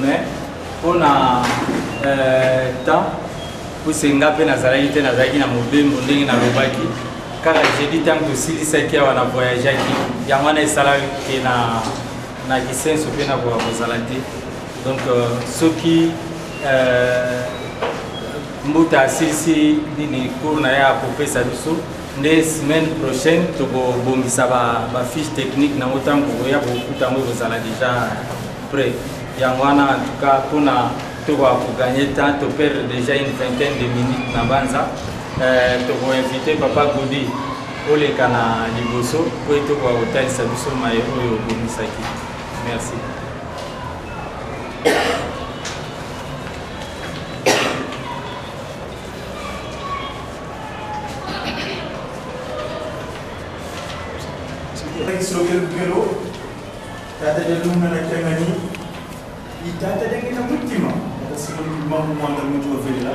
Mais on a temps pour s'engager dans la vie, dans la vie, dans la car j'ai dit tant que si c'est qui a voyagé, il y a un salaire qui est na qui na donc ceux qui mbuta si ni cours na ya pour ça les semaines prochaines to bombisa ba fiche technique na autant pour ya beaucoup tango vous allez déjà prêt yangwana en tout cas pour gagner temps to perdre déjà une vingtaine de minutes na banza to inviter papa Goudi ole kana liboso pour to ko hotel sabiso mayo oyo bomisaki merci. Slogan Bureau, tata de luna na Kangani, I tata de kita ultima, tata sebelum mau mandar muncul villa.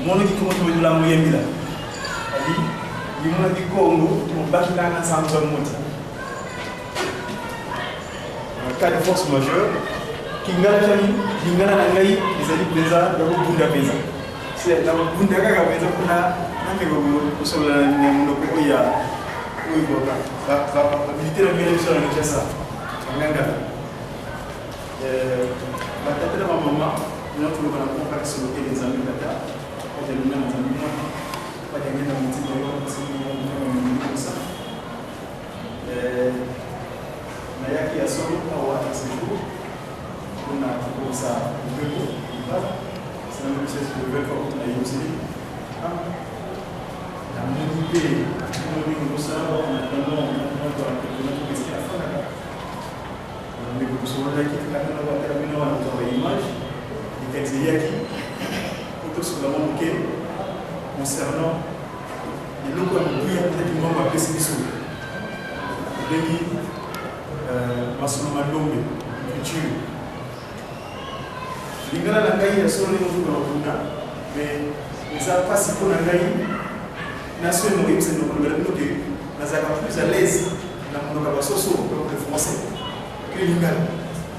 Mono di kuma tu la moyen bila. Adi, di mono di Congo, tu batu kana Samson muti. Cas de force majeure, kingala chani, kingala nangai, izali pesa, dabu bunda pesa. C'est la bunda kaka pesa kuna nami go usola nyamundo ko ya uigo ka militaire ngene usola ni chasa nganga batata na mama notre bana ko ka sur les amis data ko de luna na zambi pa de ngena mti ko si ni ça na yaki ya solo au hata siku kuna ko sa upepo c'est un processus de développement à l'UCD. La mobilité, nous savons, on a une question à faire. On a une question à terminer notre image. Il y a des gens qui sont concernant les locaux qui ont été appelés Sissou. Les Massouma Lombe, culture. Lingana na ngai ya solo ni mtu kuna mais ça passe pour na ngai na solo mo yimse no problème no que na za ka plus à l'aise dans le soso, donc le français, que l'ingala.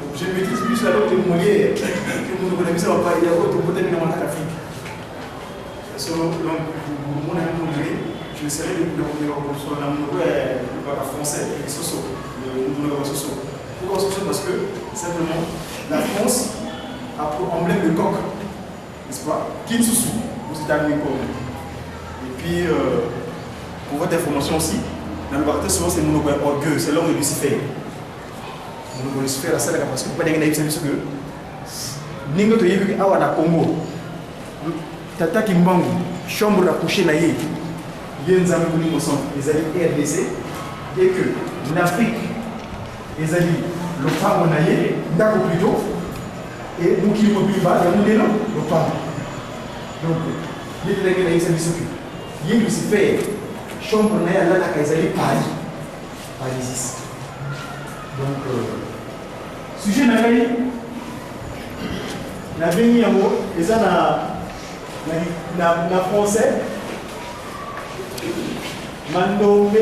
Donc je maîtrise plus la langue de Molière que nous connaissons pas, il y a autre côté dans l'Afrique. Donc, pour mon ami, je serai le français, le soso, le soso. Pourquoi soso? Parce que simplement, la France a pour emblème le coq, n'est-ce pas? Kinsusu, aux États-Unis. Et puis, pour votre information aussi, dans le parti, souvent c'est mon orgueil, c'est l'homme de Lucifer. Mon orgueil Lucifer, la salle, parce que pas d'engagement, c'est que Ningo to yebi awa na Congo. Tata Kimbangu, chambre à coucher na ye. Yenza Mouni au centre, les alliés RDC, et que l'Afrique, les alliés, le femme on a yé, d'accord plutôt, et nous qui nous plus bas, il y a le femme. Donc, les délégués na yé s'occupe. Yé Lucifer, chambre na yé, là, les alliés Paris. Paris. Donc, sujet na yé, na béni en haut, et ça na français, Mandombe,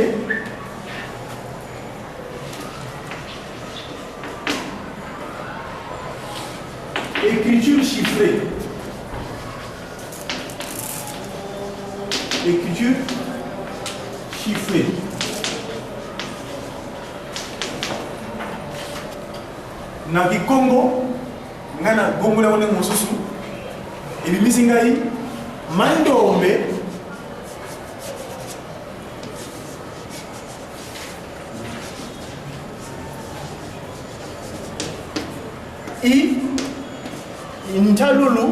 écriture chiffrée. Écriture chiffrée. Na Congo, ngana gongola wone mosusu. Ebi misingai Mandombe. I Intalulu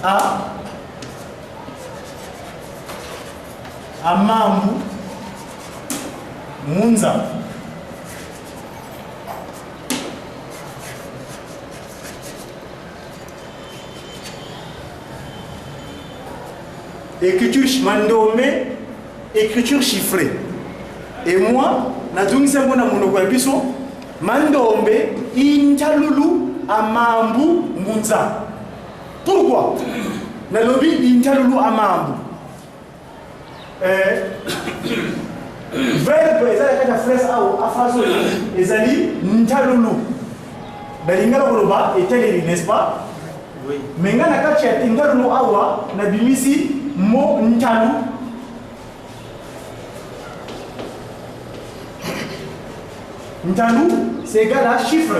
a Amambu Munza écriture Mandombe, écriture chiffrée. Et moi, Nadungisa Mona Monogwabiso, Mandombe, Intalulu, Amambu, Munza. Pourquoi? Nalobi, Intalulu, Amambu. Verbe, la phrase à Faso, Ezali, Ntalulu. Belingala Goloba, et tel, n'est-ce pas? Oui. Mais quand on a Intalulu Awa, Nabimisi, Mo Ntalu. Ntalu, c'est égal à chiffre.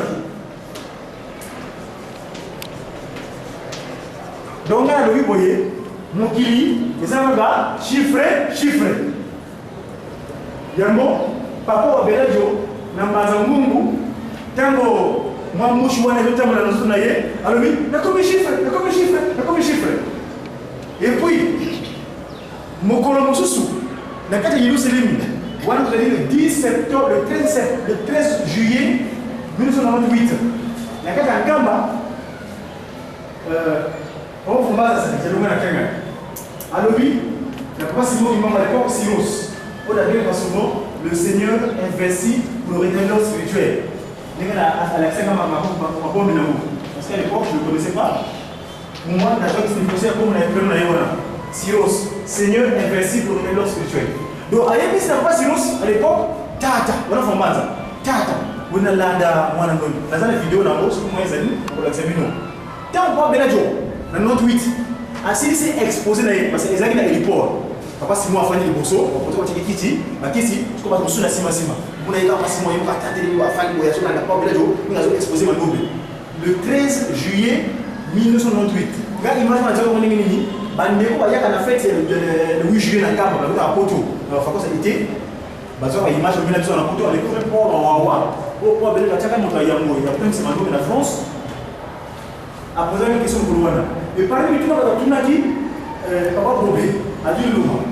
Donc, là, vous voyez, Mokili, les Amanga, chiffré. Yambo, Papa Beladio, Namazangungu, Tango, Mamouchouane, le Tamala Nasunaye, alors oui, il y a comme chiffre. Et puis, Mokolomosusu, la carte de Yerushalayim. Le 10 septembre, le 13 juillet 1998, il y a quelqu'un Gamba, on va faire ça, c'est le moment à Alors oui, il n'y a pas si mot qui manque à l'époque, Silos. On a bien souvent le Seigneur investit pour le rédempteur spirituel. Il y a Alexandre parce qu'à l'époque, je ne le connaissais pas. Moi, d'accord, c'est une conseil comme on avait pris dans Silos, Seigneur investit pour le rédempteur spirituel. Donc, à l'époque, à l'époque, Tata, on a fait Tata, on a l'anda, on a la vidéo dans l'eau, on a l'examiner. Tant qu'on a dans notre 8, ainsi c'est exposé parce que les amis dans l'aéroport. Papa, si moi, Fanny de Bosso, on peut dire Kiti, ma Kiti, je commence à me souvenir Sima. On a eu un passement, il y a un tâté, il y a un fan, il y a un pas on a exposé ma double. Le 13 juillet 1998, regarde l'image, on a dit qu'on est mini. Bandeko il y a fête le 8 juillet dans Cap, on a un poteau. Alors, ça a été. Bazar image on a besoin d'un poteau, on a fait pour Wawa. Pour venir à Tchaka, il y a plein de sémantiques de la France. À poser une question pour Luana. Et parmi tout, on a dit Papa Bobé, a dit Luma,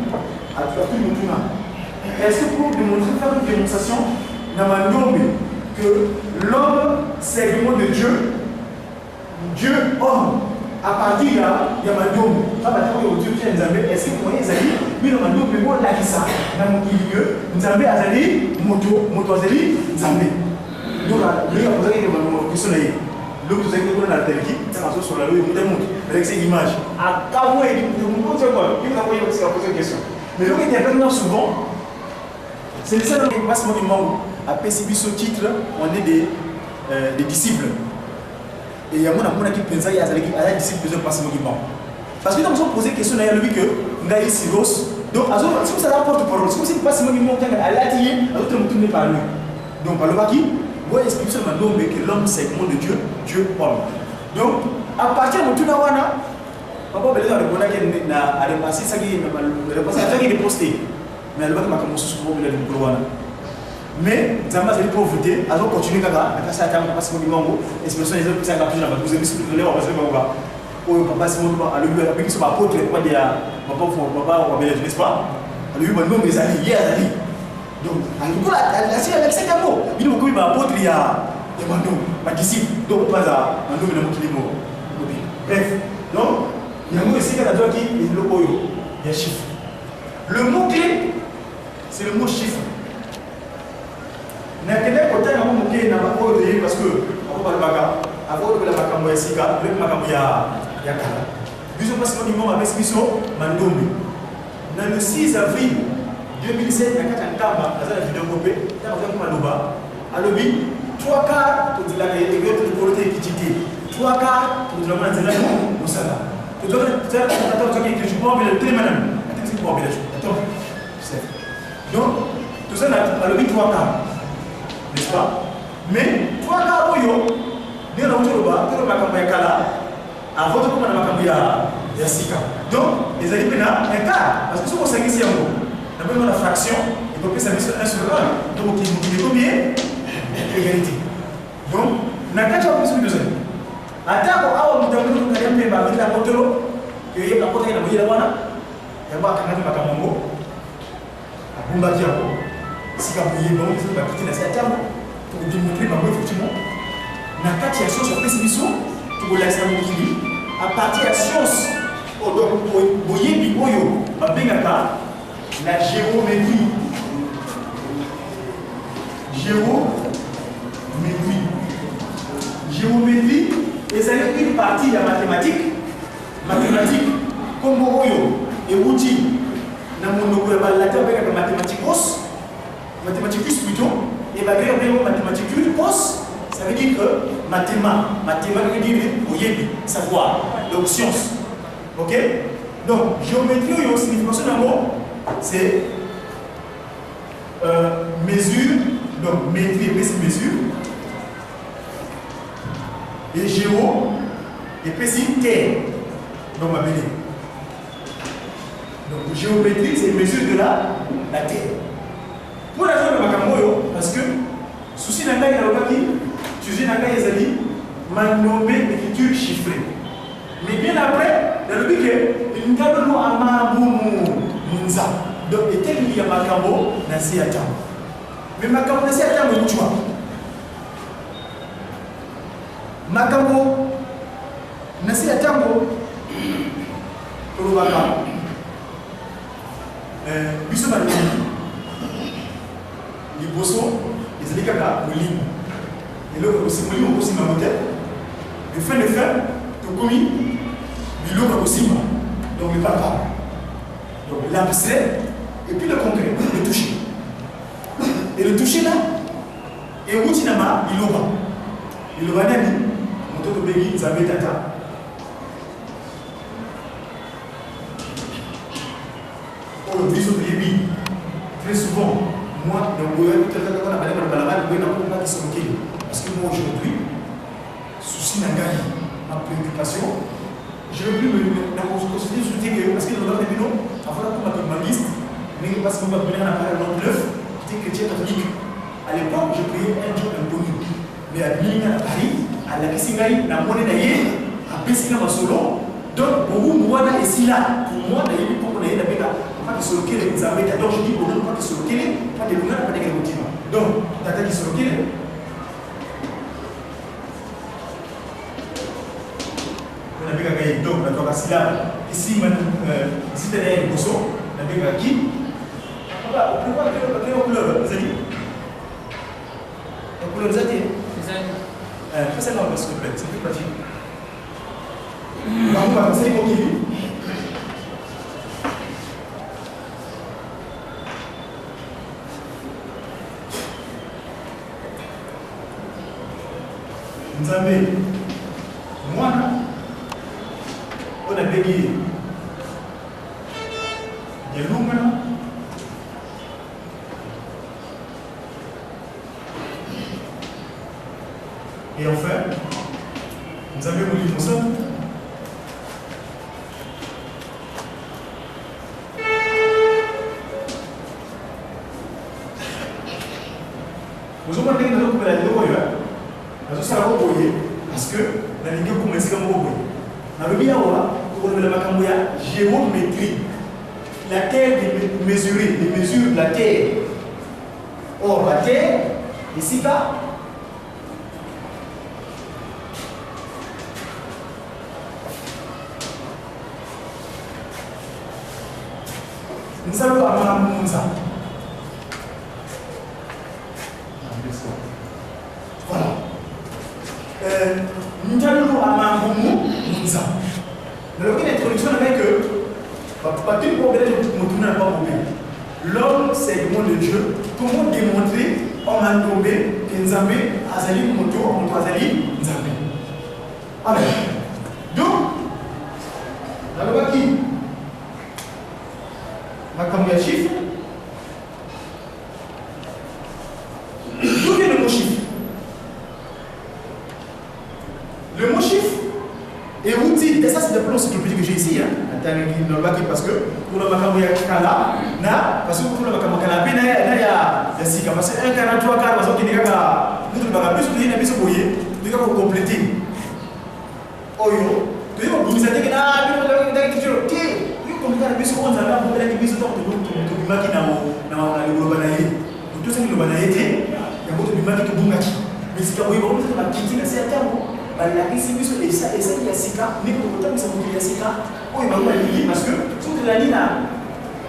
a dit Mutuna. Est-ce que pour démontrer, faire une démonstration dans ma norme que l'homme, c'est le mot de Dieu, Dieu, homme. À partir de là, il y a ma dôme. Ça va dire Dieu qui est Nzambé. Est-ce que vous voyez Zali? Oui, non, ma dôme, mais moi, là, qui ça? Dans mon milieu, Nzambé a Zali, moto Zali, Nzambé. Donc, là, il y a posé une question. donc vous avez dit qu'on a tel qui, ça va sur la rue, vous avez avec ces images. À quand vous posez quoi? Il vous a posé une question. Mais là, il y a vraiment souvent, c'est ça qui passe mon numéro. À PCB ce titre, on est des disciples. Et il y a mon amour qui pense, il y a des disciples qui passent mon numéro. Parce que nous avons posé une question, il y a lui que nous avons ici Ross. Donc, si vous avez un porte-parole, si vous passez mon numéro, à l'atelier, à l'autre, vous tournez par lui. Donc, par le bas qui, vous expliquez seulement que l'homme c'est le monde de Dieu, Dieu homme. Donc, à partir de tout le monde, papa beleza alikuwa na alipasi sasa hivi alipasi ile poster mais alikuwa kama kama sisi kwa bila mkuruana mais zama zilipo voter azo continuer kaka akasa tamu pasi kwa mongo expression hizo pesa ngapi na baguze bisu leo kwa sababu kwa oyo papa Simon alikuwa alipiki sio apotre kwa dia papa wa bila n'est-ce pas alikuwa ndio mezali yeye ali donc alikuwa asi avec cet amour il mko ba apotre ya mando ba disciple donc pas à mando na mkilimo bref donc il y a un mot ici qui est le oyo, il y a chiffre. Le mot-clé, c'est le mot chiffre. Il y a quelqu'un qui a un mot-clé parce que, avant de la Makambo Sika, le Makambo Yakala. Nous avons passé au moment avec ce mission Mandombi. Dans le 6 avril 2007, il y a un tamba, dans la vidéo copée, il y a un Maloba, à l'objet, 3 quarts pour la politique qui était 3 quarts pour la manzana au Sala. Tu dois faire attention que je peux le téléphone. Donc, tout ça, on a le 3 quarts. N'est-ce pas? Mais 3 quarts, il y a un autre bas, tout le monde a avant de commencer à Sika. Donc, les amis, un quart. Parce que si on s'est ici, on a besoin de la fraction, il faut que ça soit 1 sur 1. Donc, il est combien? Égalité. Donc, on a 4 fois plus de 2. Attends, on a un peu de la photo, que y a la photo qui est la wana, il y a un peu de Makamongo, à Bombadiako, si vous voyez, bon, il faut quitter la salle pour démontrer, effectivement, la science sur PCBisson, pour l'accès à partir de la science, vous voyez, la géométrie. Géométrie, et ça est une partie de la mathématique. Mathématique, comme Oyo et Wouti, dans mon nom, la mathématique grosse, mathématique plus plutôt, et mathématique plus grosse, ça veut dire que mathématique veut dire savoir, donc science. Ok? Donc, géométrie, il y a signification d'un mot, c'est mesure, donc métrie, mesure. Et géo, et puis terre. Donc, ma belle. Donc, géométrie, c'est une mesure de la terre. Pour la zone de Makamoyo, parce que, souci d'un gars, il y a un gars qui, sujet d'un gars, il a dit, m'a nommé l'écriture chiffrée. Mais bien après, dans le but que, il n'y a pas de nom à Maboumounza. Donc, il était lié à Makamo, Nasi Atam. Mais Makamo, Nasi Atam, tu vois. Makambo nasi ya tango kolobaka biso na liboso ezali kaka molimo eloko kosi molimo kosimba mote le fin tokomi biloko kosimba donc le papa donc l'abstrait et puis le concret le toucher et le toucher là et outi na ma iloba nani moto bégi nzambe tata oyo biso toyebi très souvent moi dans le tata na bale na balabala boye na ko qui sont kili parce que moi aujourd'hui souci na ngai ma préoccupation je veux plus me na consulter sur que parce que dans le bino avant la mathiste mais parce qu'on va venir à parler dans neuf j'étais chrétien catholique à l'époque je priais un Dieu inconnu mais à Milan à Paris à la Kissingaï, la monnaie d'ailleurs, à Pessina Masolo, donc beaucoup moi là ici là, pour moi d'ailleurs, pour qu'on ait la béca, pas qu'ils se loquent les amis, donc je dis pour nous pas qu'ils se loquent, pas des lumières, pas des motifs. Donc, tata qui se loquent. On a béca gagné, donc la toga sila, ici, ici derrière le bosso, la béca qui, voilà, on peut voir la couleur, vous avez dit la couleur, vous avez dit Fais ça là, s'il te plaît, c'est plus pratique. On va passer les coquilles. Nzambe, mwana, on a payé. Il y a l'homme. Et enfin, nous avons voulu pour ça. Nous avons dit que nous avons fait la vidéo. Nous avons fait parce que la vidéo commence comme vous. Nous avons dit que nous avons fait la géométrie. La terre est mesurée, les mesures de la terre. Or, la terre, ici, là, nous allons avoir un Mounza. Voilà. Nous allons avoir un Mounza. Dans l'introduction, on avait que l'homme, c'est le monde de Dieu. Comment démontrer en Mandombe que Nzambe Azali Moto, Moto Azali Nzambe. Amen. Donc, la loi qui comme il y a chiffre. D'où vient le mot chiffre? Le mot chiffre est outil, et ça c'est le plan encyclopédique que j'ai ici, parce que pour le Makamouya Kala, parce que pour le Makamouya Kala, il y a Sika, parce que 1, 43, 4, parce qu'il y a plus de compléter. Oyo, tu dis, vous avez dit que comme ça, on a des bisous dans tout le monde qui n'a pas le globanaï. Tout ça qui est globanaï, il y a beaucoup de bimaki qui bungaki. Mais si tu as vu, on a quitté la certaine mot. La question est et ça, il y a Sika, mais pour autant, ça vous dit Sika. Oh, il va pas le dire parce que toute la ligne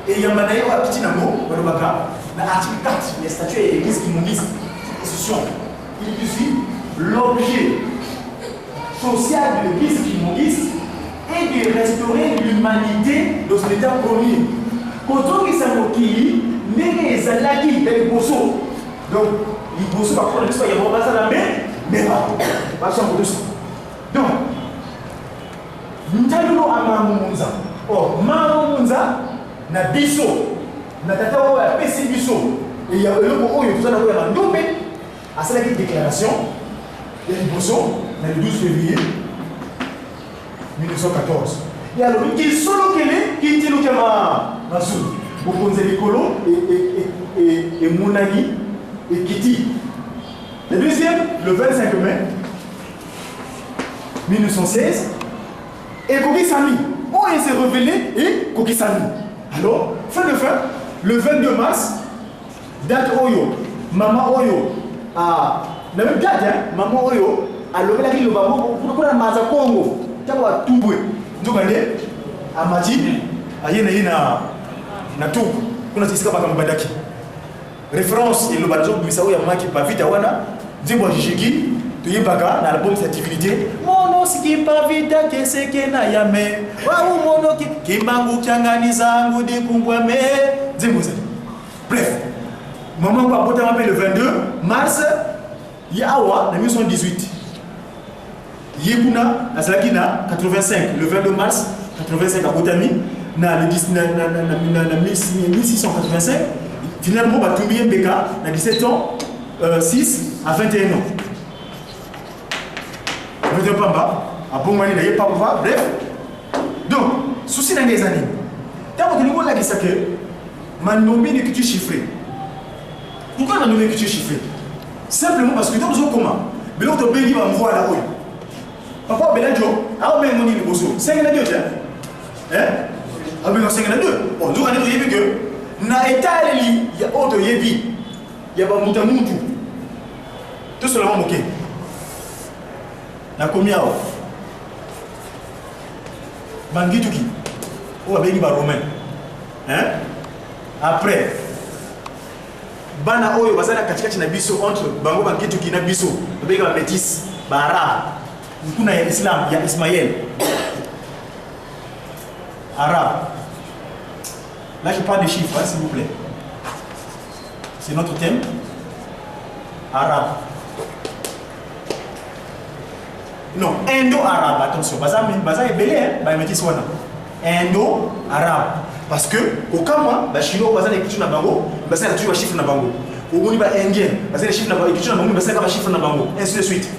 et il y a un manaï ou un petit namo, ou le baka, l'article 4, les statuts et l'église qui m'ont dit, il suit l'objet social de l'église qui m'ont dit. Et de restaurer l'humanité dans son état premier. Quand on dit ça, les Zalaki, les Bosso. Donc, les Bosso, par contre, il y a un peu la main, mais pas. Donc, nous avons un Mamounza. Or, Mamounza, na biso, na tata ou a PC biso. Et il y a le mot où il y a tout ça, il y a un double. À cette déclaration, il y a les Bosso, le 12 février. 1914. Et alors, il solo qui dit le Kama Masou, Bokonze Likolo et Mounani et Kiti. Le deuxième, le 25 mai 1916, et Kokisami. Oh, il s'est révélé et Kokisami. Alors, fin de fin, le 22 mars, date Oyo, Maman Oyo, la même date, hein, Maman Oyo, a levé la ville de Babo pour la Maza Congo. Tabo a tubwe ndokande amati ayena na tubu kuna sisika baka mbadaki référence et le bazo bisao ya maki pa vita wana dzimbo jishiki tuyibaka na album sa divinité mono siki pa vita keseke na yame wa mono kimbangu changani zangu dikumbwa me dzimbo za bref maman kwa bota m'appelle le 22 mars ya awa na 1918 Yekuna, à 85, le 22 mars 85 à Botami, na 1685, finalement, Batumbi Mbeka, na 17 ans, 6 à 21 ans. 21 Pamba, à Bongmani, na Yepapa, bref. Donc, souci dans les années. Tant que nous avons dit que ma nommé l'écriture chiffrée. Pourquoi on a nommé l'écriture chiffrée? Simplement parce que dans le comment, mais l'autre pays va me voir là-haut. Papa Beladjo, ah ben non il est beau. 5 à 2 hein? Ah ben non 5 à 2. Bon, nous allons dire que na état il y a autre yebi. Il y a pas mutamutu. Tout seulement OK. Na combien là? Bangituki. Ou avec les romains. Hein? Après bana oyo basana katikati na biso entre bango bangituki na biso. Bega ba métis. arabe. Kuna ya Islam, ya Ismaël. Arabe. Là, je parle de chiffres, hein, s'il vous plaît. C'est notre thème. Arabe. Non, Indo-arabe, attention. Baza est belé, hein, bah, mettez ça. Indo-arabe. Parce que, au cas où, les Chinois, baza les cultures na bango, baza les cultures chiffres na bango. Au monde, bah, Indien, baza les chiffres na bango, les cultures na bango, baza les chiffres na bango, ainsi de suite.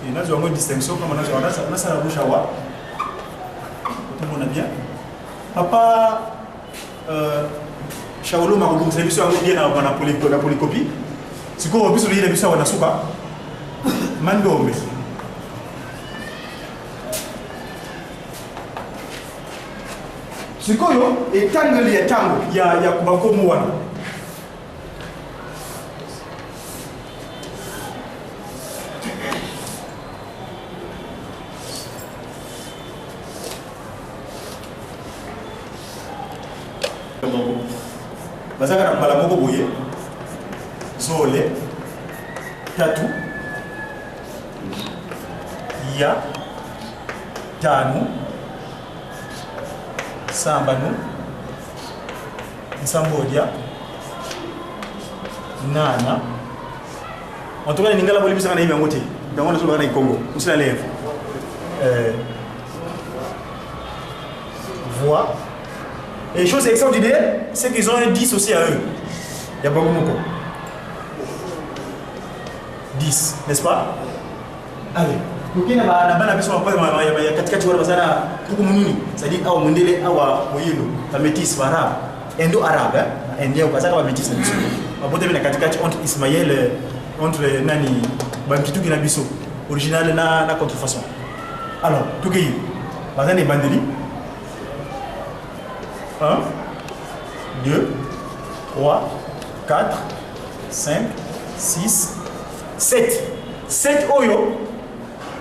Et là, nous avons une distinction, comme on a ça la bouche à voir. Tout le monde a bien. Papa, Shaolo m'a dit que c'est un bien dans la polycopie. Si vous avez vu ça, on a souka. Mandombe. Si vous avez tango, il y a Kubako Mouana. Bazaka na moko boye zole tatu ya tano sambano nsambodia nana watoka ni ngala bolibisa kana hivi ngote ndamona sura kana Kongo usina lèvre voix. Et chose extraordinaire, c'est qu'ils ont un 10 aussi à eux. Il y a pas beaucoup. 10, n'est-ce pas? Allez. Donc il y a une personne qui a katikati wala basana kuku mununi. C'est-à-dire awa mondele awa moyelo. Ta métis arabe, indo-arabe, indien kwa saka métis na biso. Babote na katikati entre Ismaël entre nani bankitu kina biso. Original na contrefaçon. Alors, tout qui basana bandeli 1, 2, 3, 4, 5, 6, 7. 7 oyo.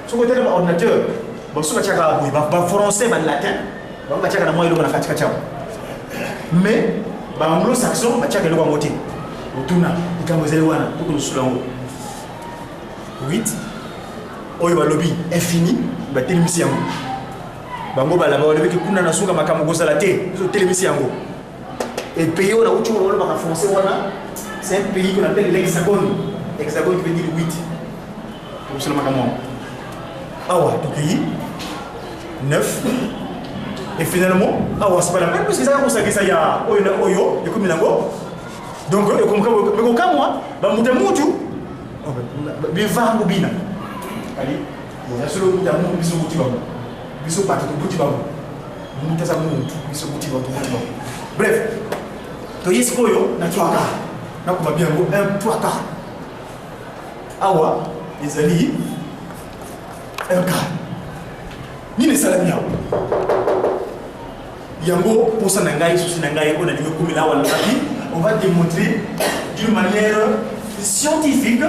Sur le côté de l'ordinateur, bon, si on va français, va latin, on va faire la katika. Mais, anglo-saxon, on va faire le moitié. On tourne, il va faire le 8. Oyo va lobby infini, va télévision. Bango ba la ba levé que kuna na suka makamu gosa la té sur télévision. Et pays on a autre chose on va français wana. C'est un pays qu'on appelle l'hexagone. Hexagone qui veut dire 8. Pour cela makamu. Awa tout pays 9. Et finalement awa c'est pas la peine parce que ça comme ça que ça ya oyo et comme nango. Donc comme moi ba muta mutu. Bi vango bina. Ali. Bon na solo muta mutu biso mutu ba. Biso parti de petit bambou. Nous sommes biso petit bambou. Bref, to yiskoyo na twaka. Na kuba bien go un twaka. Awa ezali un cas. Ni ne salami yawo. Yango posa na ngai susi na ngai ko na ningo kumila wala taki. On va démontrer d'une manière scientifique,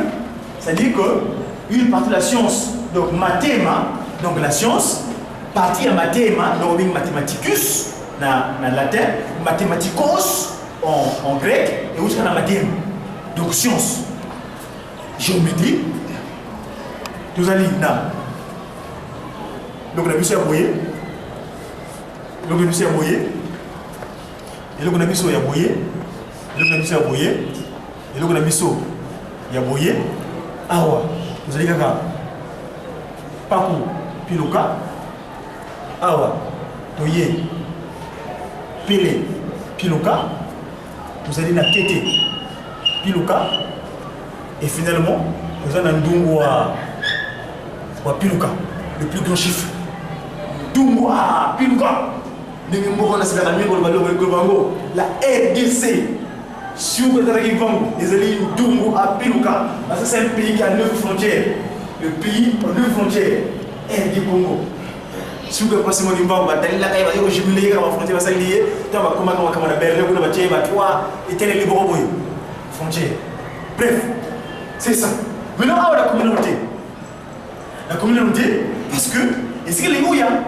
c'est-à-dire que une partie de la science, donc mathéma, donc la science partie à mathéma, donc mathématicus, dans latin, mathématikos en grec, et aussi dans mathéma. Donc science, géométrie, tout allez là. Donc la bus est aboyée, donc la bus est aboyée, et donc la bus est aboyée, et donc la bus est aboyée, et donc la bus est aboyée. Ah ouais, vous allez voir. Paku, piloka. Awa, Toye, Pele, Piluka, vous allez la quêter, Piluka, et finalement, vous allez un Dungo à Piluka, le plus grand chiffre. Dungo à Piluka, la RDC, si vous êtes avec Vango, vous allez un Dungo à Piluka, parce que c'est un pays qui a 9 frontières, le pays a 9 frontières, RD Congo. Si vous passez mon imam, vous allez la caille, vous allez jubiler, vous allez frontière, vous allez lier, vous allez comment la berle, vous allez battre, vous allez tenir les bons frontières. Bref, c'est ça. Maintenant, à la communauté. La communauté, parce que, est-ce que les mouillas,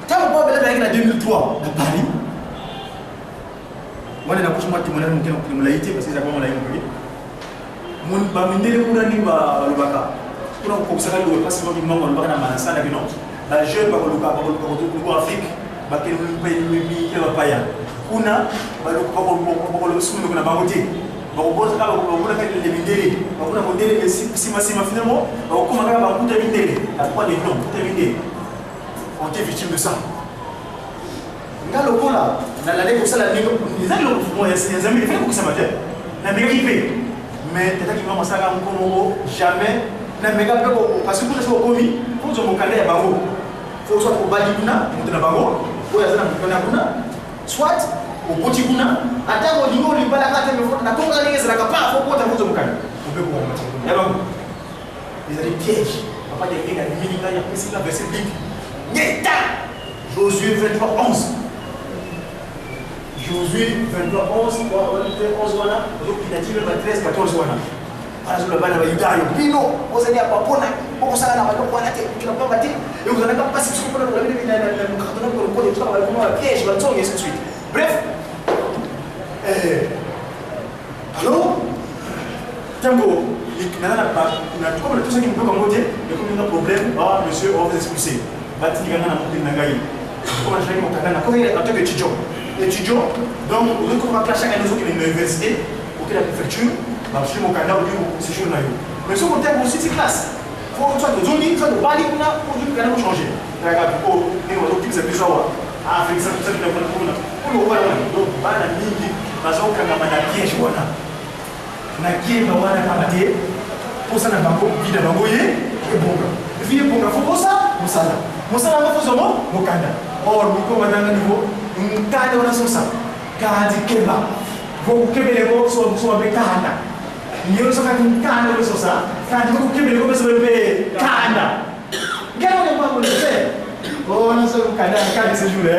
quand on parle de la 2003, à Paris, moi, je n'ai pas de témoignage de la parce que c'est comment on l'a eu. mon ba mindele kuna ni ba lubaka kuna ko saka lo pas mo mo ba na manasa na bino la jeune ba ko luka ba ko Afrique ba ke mi ke ba paya kuna ba ko sumu kuna ba ngote ba ko boza ka ba ko na le mindele ba kuna modele sima finalement ba ko kuma ka ba kuta mindele la quoi des noms kuta mindele on était victime de ça nga lokola na la leko sala ni les amis mo ya amis fait ko sama te na mega kipe mais tata ki mama saka mkono jamais na mega pe ko parce que kuna so komi ko zo mokanda ya bango faut soit ko bali kuna mutuna bango ko ya sana mutuna kuna soit au boti kuna ata ko lingo libala kata me na konga lingi sala pa ko ko zo mokanda ko be ko ya bango les amis piège papa de kinga ni linga ya pesi la verset biblique Nyeta Josué 23:11 Josué 23:11 voilà donc il a dit le 13-14 voilà parce que le bana va yudayo bino ozani apa pona ko sala na ba ko na te kila ba te et vous allez pas passer sur le problème de la carton pour le code tout va comment la piège va tourner ainsi de suite bref alors tango nana pas na comme tout ça qui peut comme dire et comme il y a un problème monsieur on va vous expliquer bati ngana na mukini na ngai comme je l'ai mon kana ko en tant qu'étudiant donc vous avez commencé à chaque année à l'université ou à la préfecture bah je suis mon candidat au séjour na yo mais sur mon terme aussi c'est classe faut soit de zone soit de bali kuna pour du candidat changer daga ko ni wa dokti za bisawa Afrique ça ça na kuna ko wala donc bana mingi bazo kanga mana piège wana na kienda wana kama te posa na bango vida bango ye e bonga vie bonga faut posa musala musala ngafuzo mo mukanda or muko wadanga nivo mkanda unasosa kadi keba vou kebele go so be kanda niyo so kanda unasosa kadi vou kebele go so be kanda ngelo ne mambo se na so kanda se jure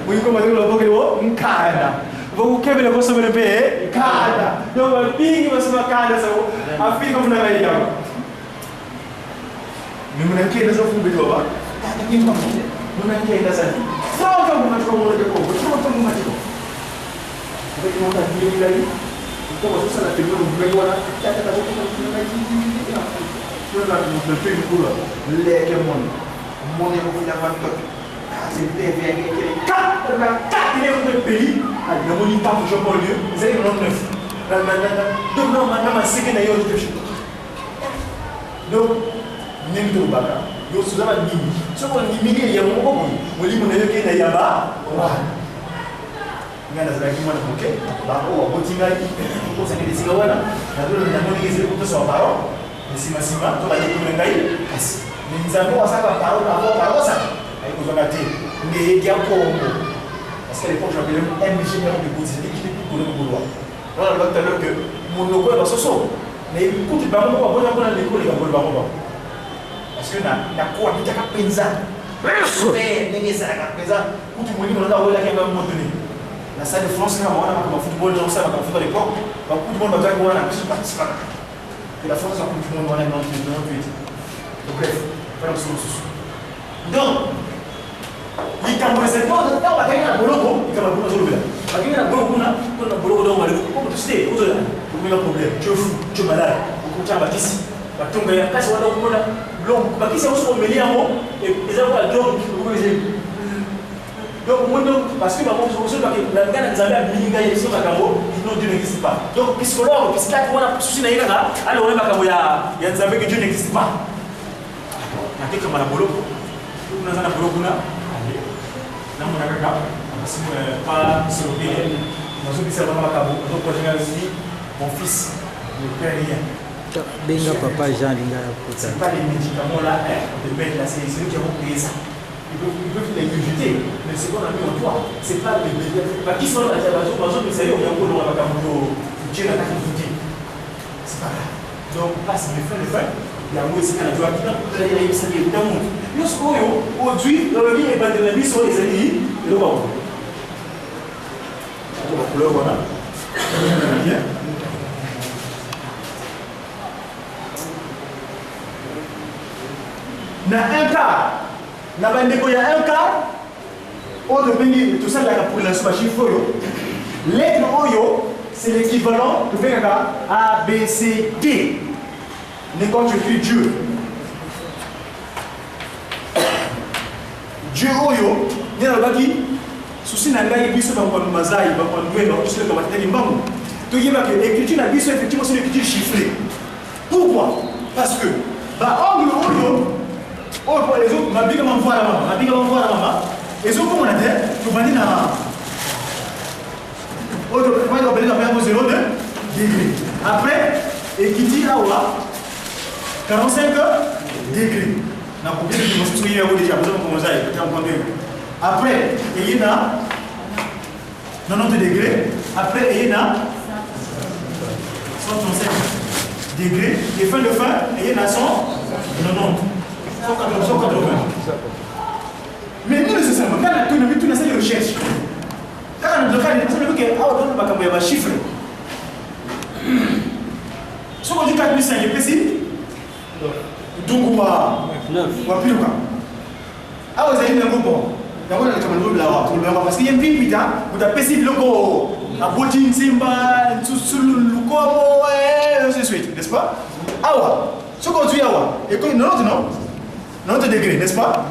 muko madelo boke wo mkanda vou kebele go so be kanda do bingi so kanda so afika mna ngai yao mimi nakienda so fumbe baba ni mambo mnakienda sana sawa kama mnachukua moja kwa moja kama mnachukua kwa hiyo ndio ndio ile kwa sasa na tendo mbele wana hata kama kuna kitu kula leke moni kwa watu kasi teve aquele ka ile ndio pays na moni pa pour Jean Paul II 099 donc non mama sike na yote donc nendo baka yo suzama nini so ko nimi ya moko mwalimu na yoke na yaba wa ngana za kimwana boke ba ko botinga ko sa kile siga wana na dole na moni ngeze ko so paro sima to ba yeku ngai kasi ni nzambo wasaka paro na ko paro sa ai ko zona te nge ya ko parce que l'époque j'avais un ingénieur de boutique qui pour le boulot voilà le docteur que mon logo va soso mais écoute ba mo ko bona bona l'école ga boulot ba mo parce que na kwa kitaka penza ndenge sana penza kutu mwingine unaenda wewe yake kama mtu ni na Stade de France kama wana kama football ndio sana kama football l'époque ba kutu monde bataki wana kisu participer que la France a kutu monde wana dans le but donc bref voilà ce que donc likambo zetu ndio bakanya boloko kama kuna zolo bila bakanya na boloko kuna boloko ndio wale kwa tusite uzo kuna problem tu malade ukutamba kisi batunga ya kasi wanda kuona long bakisi oso melia mo et ça va donc mundo parce que maman so so la ngana nzambe bilinga yeso makambo non Dieu n'existe pas donc psychologue psychiatre wana susi na yinga alors on makambo ya nzambe que Dieu n'existe pas na kika mara boloko unaanza na boloko na namna kaka simu pas sur le nazo bisa bana makambo donc kwa jina ici mon fils ne perd rien benga papa Jean linga ya kota c'est pas les médicaments là de mettre là c'est eux qui vont payer ça ils peuvent les rejeter mais c'est qu'on a mis en toi c'est pas les médicaments qui sont là c'est sérieux on a encore dans la camoufle Dieu n'a pas tout dit c'est pas grave donc passe le fait il y a moi aussi quand tu as dit il y a ça qui est dans monde yo soyo aujourd'hui dans le vie et pas de la vie sur les amis le bon on va couleur voilà bien na un cas na bandeko ya un cas autre bengi tout ça la pour la machine foyo lettre oyo c'est l'équivalent de faire A, B, C, D. Mais quand tu écris Dieu, Dieu oyo, il y a un qui, souci n'a pas été sur le mazaï, donc l'écriture n'a pas effectivement c'est l'écriture chiffrée. Pourquoi? Parce que, angle oyo, les autres, ma vie comment voir la maman, les autres comment on a dit, tu vas dire dans 0 degré. Après, et qui dit là, 45 degrés. Na combien de dimensions il y a déjà besoin de commencer après il y a 90 degrés, après il y a 135 degrés et fin de fin il y a 190 180. Mais nous nécessairement quand on a tout de recherche quand on a le cas de personnes qui ont chiffre ce qu'on dit 4500 il est précis donc wapiruka awa ezali nango bon yango na likambo lobela tolobelanga parce que ye mpi pita utapesi biloko aboti nsimba lukomo ainsi de suite, n'est-ce pas? Awa soki ozwi awa ekoki 90 degré, n'est-ce pas?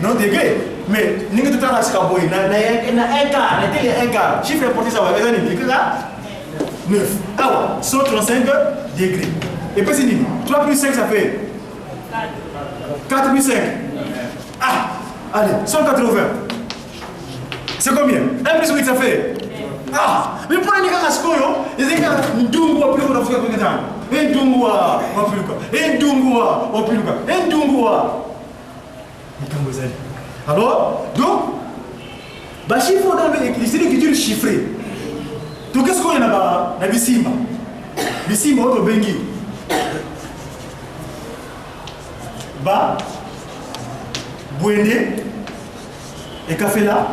90 degré mais ndenge totala sika boye na un quart na eteli un quart chiffre important awa eza nini ekaka 9 awa 135 degrés epesi nini 3 plus 5 ça fait 4005. Ah, allez, 180. C'est combien? 1 plus 8, ça fait. Ah, mais pour les gars, il y a des gens qui ont plus de temps. Un Dungua, on plus quoi. Un Dungua, on plus quoi. Un Dungua. Alors, donc, bah, chiffre dans l'écriture chiffrée. Donc, qu'est-ce qu'on y a là-bas? La Bissimba. Bissimba, autre Bengi. Ba, Bouéné, et Kafela,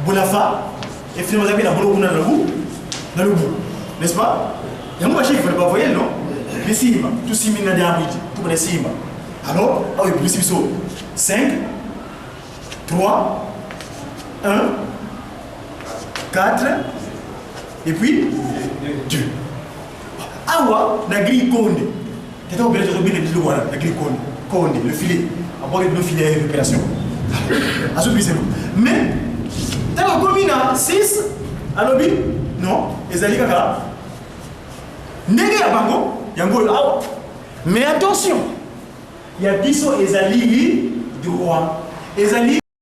Boulafa, et finalement, la boulot dans le bout, n'est-ce pas? Il y a un chiffre, il ne faut pas voir, non? Les Simba, tout Simba n'a pas tout les Simba. Alors, ah oui, plus 5, 3, 1, 4, et puis 2. Awa, la grille Konde. Tu as obligé de remettre la grille Konde, le filet. Après, le filet de récupération. Mais, tu as combien 6 à l'objet? Non, les alliés kaka. N'est-ce pas? Mais attention, il y a 10 et alliés droit.